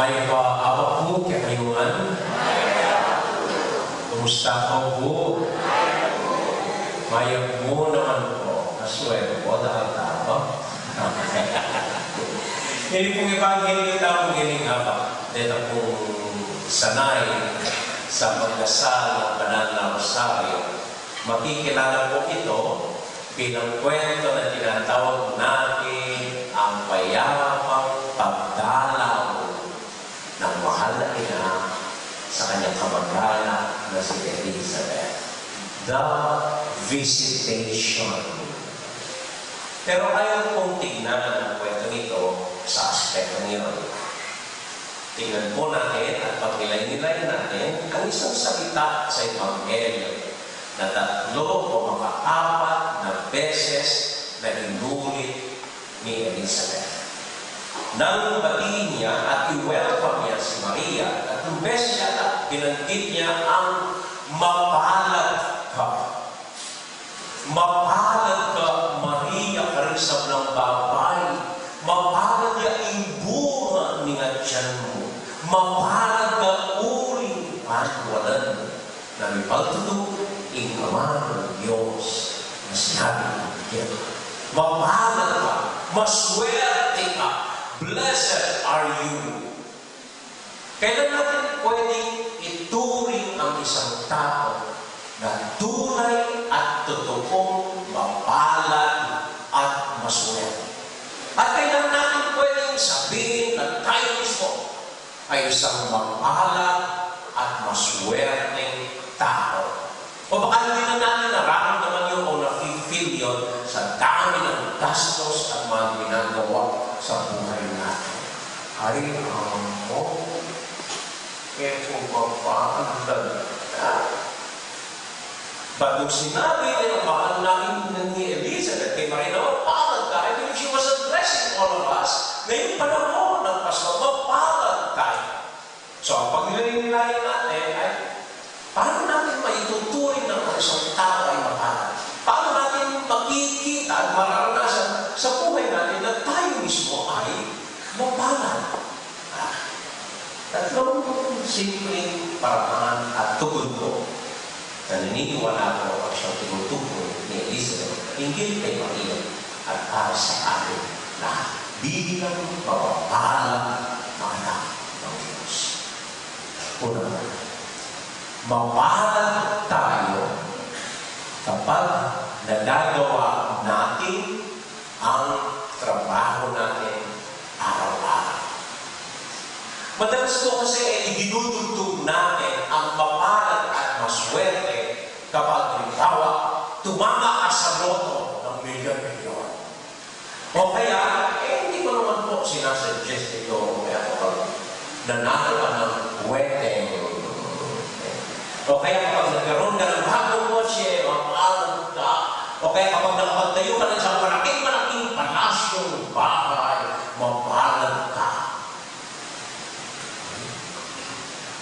May paawa po kayungan. Kumusta ko po? Mayag mo naman po. Kaswero po dahil tao. Hindi pong ibangin kita mong ginigabak. Dito pong sanay sa pagdasal ng banal na rosaryo. Makikilala po ito bilang kwento na tinatawag natin ang payapang pagdalaw ng mahal na ina sa kanyang kamag-anak na si Elizabeth. The Visitation. Pero ayaw kong tingnan ang kwento nito sa aspekto niyon. Tingnan po natin at pagkilay-nilay natin ang isang salita sa Ebanghelyo na 3 o mga 4 na beses na inulit ni Elizabeth. Nang batiin niya at i-welcome niya si Maria, at yung beses niya binanggit niya ang mapalad ka. Mapalad ka, Maria, karisab ng babay. Mapalad ka imbunga ni nga tiyan mo. Mapalad ka uling panwalan na may pagtutulog ing Ama ng Diyos na sinabi niya. Mapalad ka, maswerte ka, blessed are you. Kailan natin pwedeng ituring ang isang tao na tunay at totoong mapalad at maswerte? At kailan natin pwedeng sabihin na tayo mismo ay isang mapalad at maswerteng tao? O baka hindi na natin nararamdaman yun o nafe-feel yun sa dami ng gastos at mga ginagawa sa buhay natin. Ay, ako, kung mapaalad ka. Bago sinabi na mahal namin ni Elizabeth kay Maria na mapalad ka, I believe she was addressing all of us. Ngayong panahon ng Pasko, mapalad tayo. So, ang pag-nilay natin ay paano natin maituturing ng isang tao ay mapalad? Paano natin makikita at mararanasan sa buhay natin na tayo mismo ay mapalad? Tatlong simpleng paraan at tugon ko na naniniwala ko ang siyang tinutukoy ni Elizabeth, hinggil kay Maria at para sa atin lahat bilang mapapalad na anak ng Diyos. Una, mapalad tayo kapag nagagawa natin ang trabaho natin araw-araw. Madalas ko kasi iginudugtog natin ang mapalad at maswerte kapag halimbawa tumama ka sa loto ng milyon-milyon. O kaya, hindi ko naman po sinasuggest ito kaya kapag nanalo ka ng wedding. O kaya kapag nagkaroon ka ng bagong kotse, mapalad ka. O kaya kapag nakapagtayo ka ng isang malaking palasyong bahay, mapalad ka.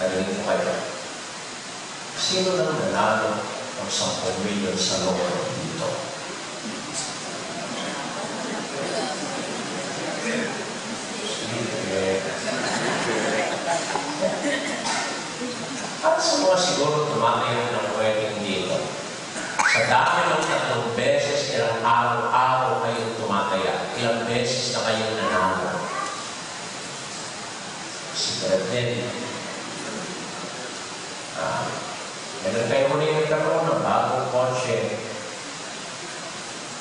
Tanungin ko kayo, sino nang nanalo ng 10 milyon sa loto dito? At sa mga siguro tumatayo ng wedding dito, sa dami ng 3 beses, ilang araw-araw kayong tumataya, ilang beses na kayong nanalo. Si Brethren, ganun kayo muna yung nagkaroon ng bagong kotse.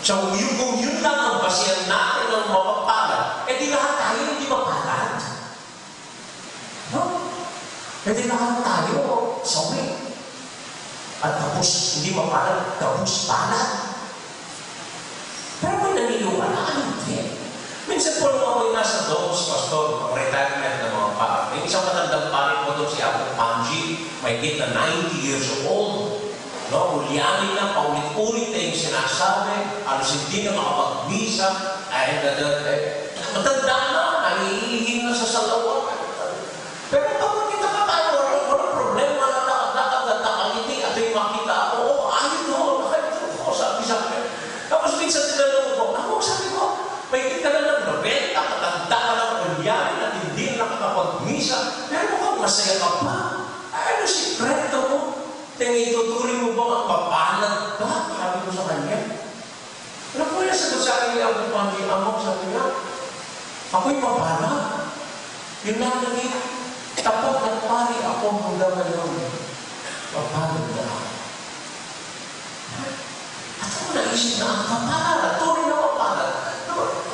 So, kung yun lang ang basihan natin ng mapapalad, di lahat tayo hindi mapalad. No? Di lahat tayo sawi. At tapos hindi mapalad, tapos palad. Pero may naniniwala, hindi. Minsan po nung ako'y nasa Domos, Pastor, retirement ng mga pare. May isang matandang pare po doon si Apo Panji, may kita 90 years old. No, ulyanin na, paulit-ulit na yung sinasabi, alos hindi na makapag-misa, matanda na, nangihihing na sa salawa. Pero pag kita ka tayo, walang problema na nakagdakag nakangiti at yung makita ako, ayun doon, nakalimutan ko, sabi sa akin. Tapos minsan tinanong ko, sabi ko, may kita na ng 90, matanda ka ng ulyanin at hindi na nakakapag-misa. misa, pero mukhang masaya ka pa. Ano sikreto mo? Itutuloy mo ba ang mapalad ka? Sabi ko sa kanya. Ano po yung sagot sa akin ni Abu Pandi Amok? Sabi niya, ako'y mapalad. Yun lang naging tapat na pari ako hanggang ngayon. Mapalad na ako. At ako naisip na ang kapalad. Tuloy na mapalad.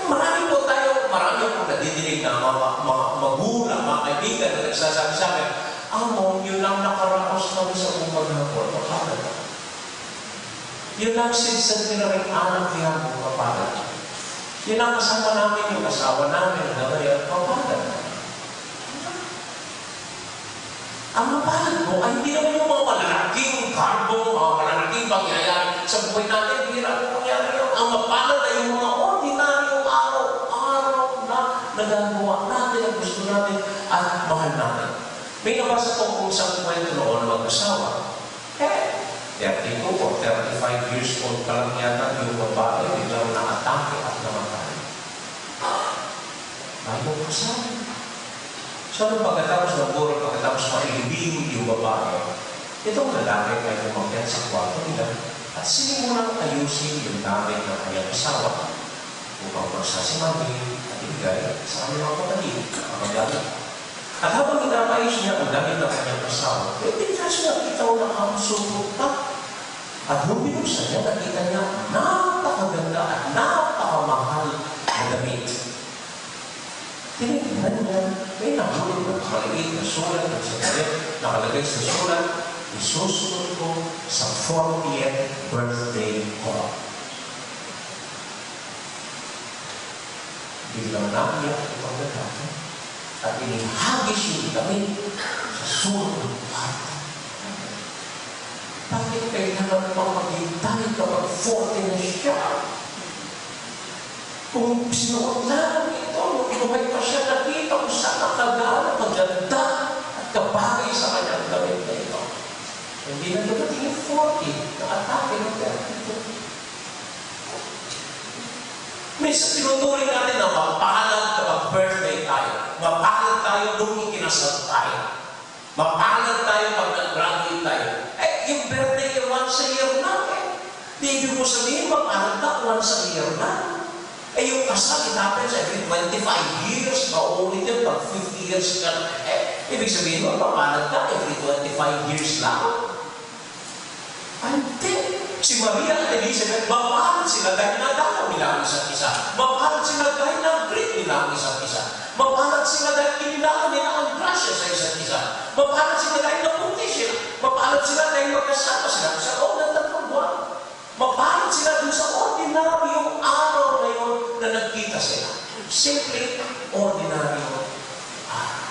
Marami po nadidinig na mga magulang, mga kaibigan na nagsasabi sa akin, Amo, yun lang nakaraos kami sa umaghapon, mapalad. Yun lang sinsan nila rin anak niya mo, mapalad. Yun ang kasama namin, yung asawa namin, na ngayon, mapalad. Ang mapalad mo ay hindi naman yung mga malalaking karbong, mga malalaking pangyayari sa buhay natin, hindi naman pangyayari yun. Ang mapalad ay yung mga ordinaryong araw-araw na nagagawa natin ang gusto natin at mahal natin. May nabasa ko kung isang kwento noon mag-asawa. 32 or 35 years old pa lang yata yung babae, biglang na-atake at namatay. Ayaw ko sabi. So, pagkatapos ng buwan, pagkatapos mailibing yung babae, itong lalaki ay umakyat sa kwarto nila at sinimulang ayusin yung gamit ng kanyang asawa upang magsasimami at ibigay sa kanyang kapatid, kapag-gamit. At habang inaayos niya ang gamit ng kanyang asawa, bigla siya nakita ko nakamusupunta. At nung binuksan niya, nakita niya napakaganda at napakamahal na damit. Tinignan niya, may nahulog ng maliit na sulat at sa damit, nakalagay sa sulat, isusunod ko sa 40th birthday ko. Biglang nakiyak itong lalaki at inihagis yung damit sa sulok ng kwarto. Bakit kailangan pang maghintay kapag 40 na siya? Kung sinuot lang ito, lumay pa siya, nakita kung saan nakagala, maganda at kabagay sa kanyang damit na ito. Hindi na dumating yung 40, nakatake ng 32. Minsan tinuturing natin na mapalad kapag birthday tayo. Mapalad tayo nung ikinasal tayo. Mapalad tayo pag nag-graduate tayo. Yung birthday once a year lang Di ibig mo sabihin, mapalad ka once a year lang. Yung kasal, it happens every 25 years. Maulit yun, pag 50 years ka na. Ibig sabihin mo, mapalad ka every 25 years lang. Hindi. Si Maria at Elizabeth, mapalad sila dahil nadalaw nila ang isa't isa. Mapalad sila dahil nag-greet nila ang isa't isa. Mapalad sila dahil kinilaan nila ang grasya sa isa't isa. Mapalad sila dahil napunti sila. Mapalad sila dahil magkasama sila sa loob ng 3 buwan. Mapalad sila dun sa ordinaryong araw na yun na nagkita sila. Simple, ordinaryong araw.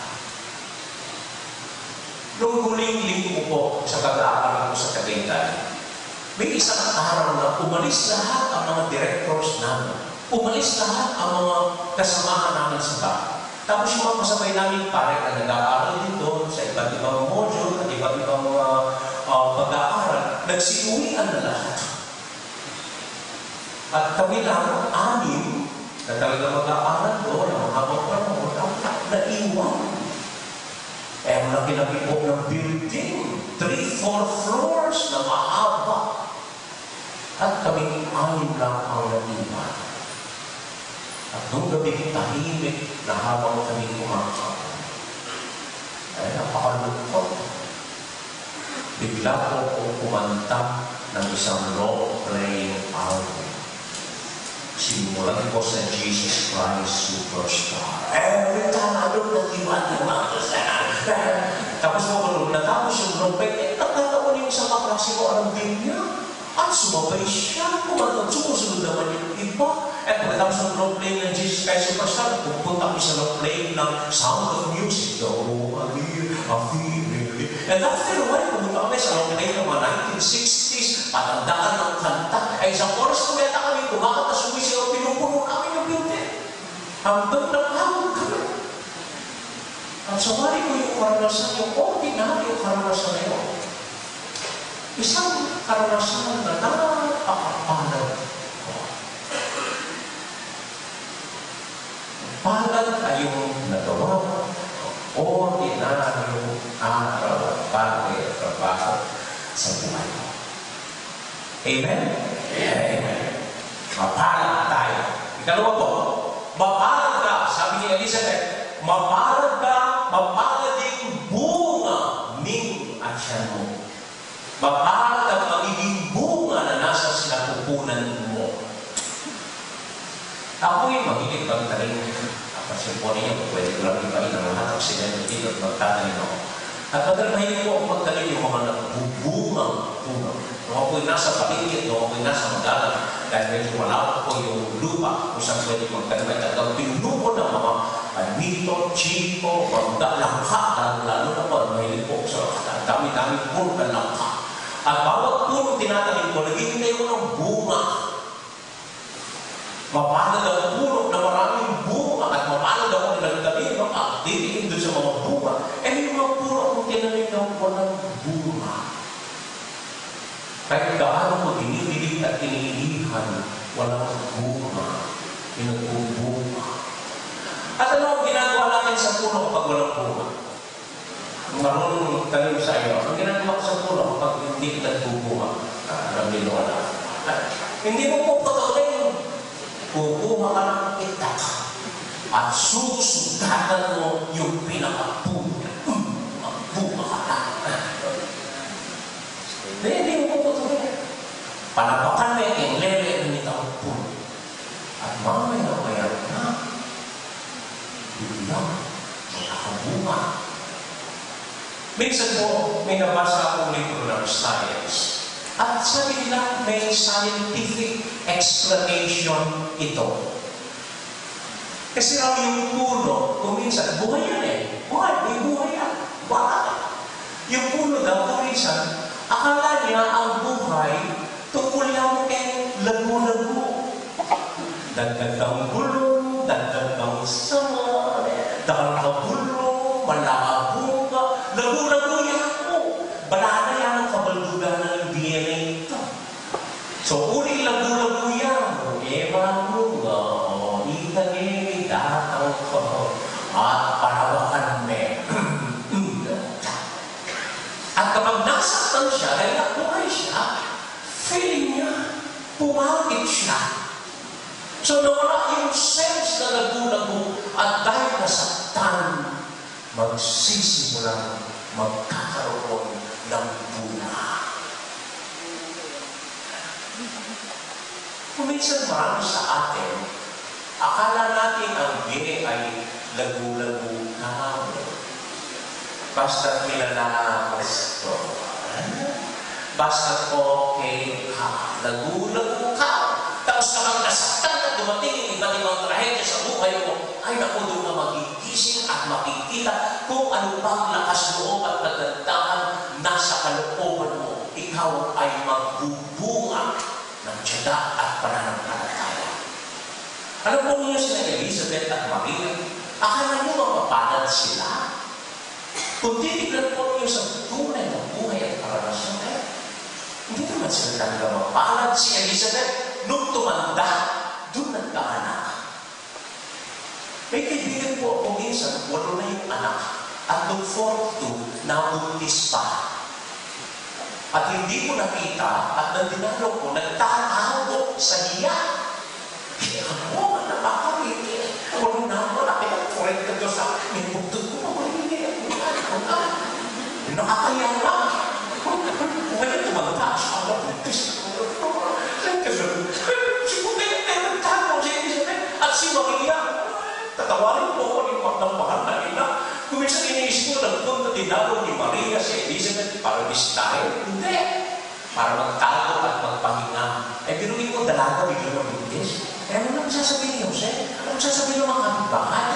Noong huling linggo po sa pag-aaral ko sa Tagaytay, may isang araw na umalis lahat ang mga directors namin. Umalis lahat ang mga kasamahan namin sa bahay. Tapos yung mga kasabay namin pare na nag-aaral din doon sa iba't ibang module at iba't ibang pag-aaral, nagsiuwian na lahat. At kami lang, 6 na talaga mag-aaral doon, ang habang panahon, naiwan. Ang laki na pipok ng building, 3-4 floors na mahaba. At kami 6 lang ang naiwan. At nung gabi, tahimik na habang kami kumakain. Ay, napakalungkot. Bigla ko kumanta ng isang long-playing album. Simulan ko sa Jesus Christ Superstar. Every time I look at you, tapos mo, natapos yung long-playing, nagkataon yung isang kaklase ko, anong din niya? At sumabay siya, kumantang sumusunod naman yung iba. At pagkatapos ng long-playing ng Jesus Christ Superstar, pupunta ko sa long-playing ng Sound of Music. And after a while, pumunta kami sa long-playing ng mga 1960s, patandaan ng kanta. Ay isang oras kumeta kami, kumakanta, sumisigaw, pinupuno kami ng building. Hanggang nagpagod kami. At sumari ko yung karanasan, yung ordinary yung karanasan na yun. Isang karanasan na napakapalad. Palad ay yung nagawa ordinaryong araw at bagay at trabaho sa buhay mo. Amen? Amen. Mapalad tayo. Ikalawa po, mapalad ka, sabi ni Elizabeth, mapalad ka, mapalad din bunga ng atyan mo. Mapalad ang magiging bunga na nasa sinapupunan mo. Ako'y mahilig magtanim. Kasi po niya, pwede ko lang ibahin ang lahat ng sinento dito at magtatanim ako. At madalang mahilig po ako magtanim yung mga nagbubungang bunga. Nung ako'y nasa paligid, nung ako'y nasa magalang, dahil medyo malawak po yung lupa kung saan pwede magtanim at talagang pinuno ng mga anito, chico, bangga, langka, lalo na po, mahilig po sa dami-dami puno ng langka. At bawat puno tinatanim ko, naghihintay ko ng bunga. Mapalad ang puno na maraming bunga at mapalad ako na nagtanim ng activity doon sa mga bunga. Eh, yung mga puno akong tinanim na walang bunga. Kahit gaano ko dinidilig at kinilihan, walang bunga. Pinagbubuga. At ano ang ginagawa natin sa puno kapag walang bunga? Kung marunong tanim sa iyo, ang ginagawa ko sa puno kapag hindi nagbubunga, alam nilo na. Hindi mo po patuloy. Kukuha ka ng itak at susugatan mo yung pinakapuno. Magbuka ka na. Hindi mo po patuloy. Panapakan mo yung lele ng itang puno. At mamaya-maya na, biglang nakabunga. Minsan po, may nabasa akong libro ng science. At sabi nila, may scientific explanation ito. Kasi raw yung puno, kung minsan, buhay yan eh. May buhay yan. Bakit? Yung puno daw, kung minsan, akala niya ang buhay, tungkol lang kay lagu-lagu. Dagdag ang bulong, dagdag ang sama, dahil ka bulong, malakabong ka, lagu-lagu yan po. Bala na yan ang kabaldugan ng DNA ito. So, uling lagu-lagu yan. Ewan mo nga, itangin, datang ko, at parawakan me. At kapag nasaktan siya, dahil nabuhay siya, feeling niya, pumangit siya. So, nawala yung sense na lagu-lagu at dahil nasaktan, magsisimulang magkakaroon ng bunga. Kung minsan marami sa atin, akala natin ang bini ay lagu-lagu na. Basta't milalakos ko. Basta't okay ka. Lagu-lagu ka. Tapos kapag nasaktan at dumating yung iba't ibang trahedya sa buhay mo, ay naku, doon na magigising at makikita kung ano bang lakas loob at kagandahan nasa kalooban mo. Ikaw ay magbubunga ng tiyaga at pananampalataya. Ano po niyo sila Elizabeth at Maria? Akala niyo mapapalad sila? Kung titignan po niyo sa tunay na buhay at karanasan, hindi naman sila talaga mapalad. Si Elizabeth, nung tumanda, doon nagkaanak. May kaibigan po ako minsan, walo na yung anak, at nung 42, nabuntis pa. At hindi ko nakita, at nandinalo ko, nagtatago sa hiya. Ano, napakawin. Wala na ako, nakikapurek ka doon sa may bugtog ko, hindi. Nakakaya lang. Kaya tumanda, siya ako buntis. At si Maria, tatawarin po ako ng mahal na ina. Kung minsan iniisip ko, nagpunta dinalo ni Maria si Elizabeth para bisitahin. Hindi. Para magtago at magpahinga. Biruin ko, dalaga, bigla ng buntis. Ano lang sasabihin ni Jose? Ano sasabihin ng mga kapitbahay?